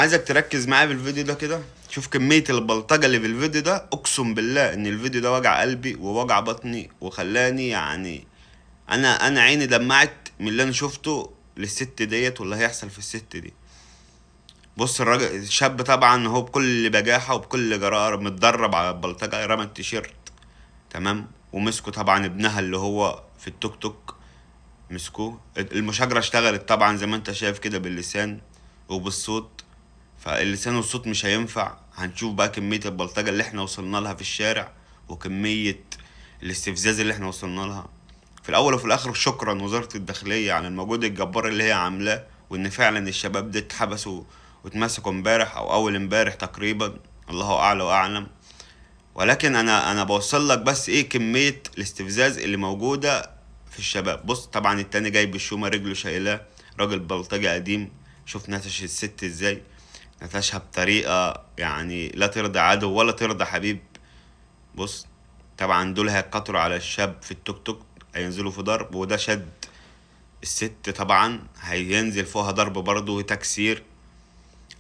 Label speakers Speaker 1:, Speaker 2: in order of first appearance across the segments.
Speaker 1: عايزك تركز معايا في الفيديو ده كده. شوف كمية البلطجة اللي في الفيديو ده، اقسم بالله ان الفيديو ده وجع قلبي ووجع بطني وخلاني يعني انا عيني دمعت من اللي انا شفته للست ديت واللي هيحصل في الست دي. بص الراجل الشاب طبعا هو بكل بجاحة وبكل جراءة متدرب على البلطجة، رمى التيشيرت تمام، ومسكوا طبعا ابنها اللي هو في التوك توك، مسكوه. المشاجرة اشتغلت طبعا زي ما انت شايف كده باللسان وبالصوت، فاللسان والصوت مش هينفع. هنشوف بقى كمية البلطجة اللي احنا وصلنا لها في الشارع وكمية الاستفزاز اللي احنا وصلنا لها. في الاول وفي الاخر شكرا وزارة الداخلية على المجهود الجبار اللي هي عاملاه، وان فعلا الشباب دي اتحبسوا واتمسكوا امبارح او اول امبارح تقريبا، الله اعلى واعلم. ولكن انا بوصل لك بس ايه كمية الاستفزاز اللي موجودة في الشباب. بص طبعا التاني جاي بالشومة رجله شايلاه، راجل بلطجي قديم. شوف نتش الست ازاي، نتشها بطريقة يعني لا ترضى عدو ولا ترضى حبيب. بص طبعا دول هيقطروا على الشاب في التوك توك، هينزلوا في ضرب، وده شد الست طبعا هينزل فوقها ضرب برضه وتكسير.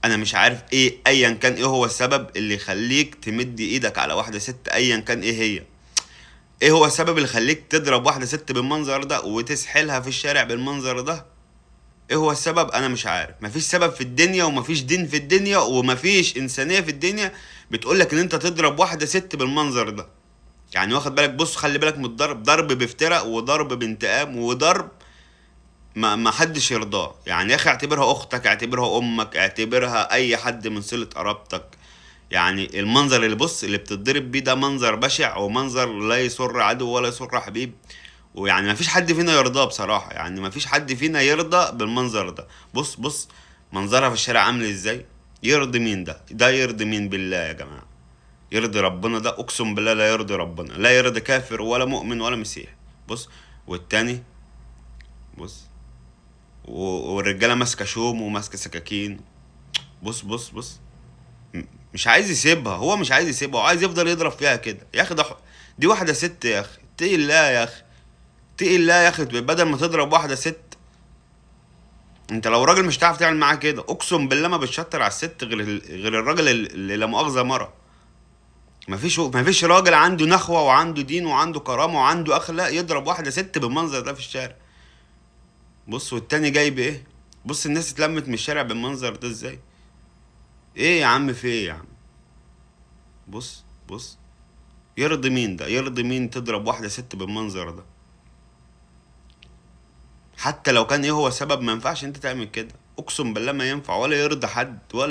Speaker 1: انا مش عارف ايه ايا كان ايه هو السبب اللي يخليك تمد ايدك على واحدة ست ايا كان ايه هي. ايه هو السبب اللي يخليك تضرب واحدة ست بالمنظر ده وتسحلها في الشارع بالمنظر ده؟ ايه هو السبب؟ انا مش عارف. مفيش سبب في الدنيا ومفيش دين في الدنيا ومفيش انسانية في الدنيا بتقولك ان انت تضرب واحدة ست بالمنظر ده. يعني واخد بالك؟ بص خلي بالك من الضرب، ضرب بافتراء وضرب بانتقام وضرب ما حدش يرضاه. يعني يا اخي اعتبرها اختك، اعتبرها امك، اعتبرها اي حد من صلة قرابتك. يعني المنظر اللي بص اللي بتتضرب بيه ده منظر بشع ومنظر لا يسر عدو ولا يسر حبيب. ويعني ما فيش حد فينا يرضاه بصراحة، يعني ما فيش حد فينا يرضى بالمنظر ده. بص بص منظرها في الشارع عامل ازاي. يرضي مين ده؟ ده يرضي مين بالله يا جماعة؟ يرضي ربنا؟ ده اقسم بالله لا يرضي ربنا، لا يرضي كافر ولا مؤمن ولا مسيح. بص والتاني بص والرجالة ماسكة شوم وماسكة سكاكين. بص بص بص مش عايز يسيبها، هو مش عايز يسيبها وعايز يفضل يضرب فيها كده. يا اخي ده دي واحدة ست يا اخي، اتقي الله يا اخي، اتقي الله يا اخي. بدل ما تضرب واحدة ست، انت لو راجل مش هتعرف تعمل معاه كده. اقسم بالله ما بتشطر على الست غير الراجل اللي لا مؤاخذة مرة. مفيش راجل عنده نخوة وعنده دين وعنده كرامة وعنده اخلاق يضرب واحدة ست بالمنظر ده في الشارع. بص والتاني جاي بايه. بص الناس اتلمت من الشارع بالمنظر ده ازاي. ايه يا عم في ايه يا عم؟ بص بص يرضي مين ده؟ يرضي مين تضرب واحدة ست بالمنظر ده؟ حتى لو كان ايه هو السبب ما ينفعش انت تعمل كده. اقسم بالله ما ينفع ولا يرضي حد ولا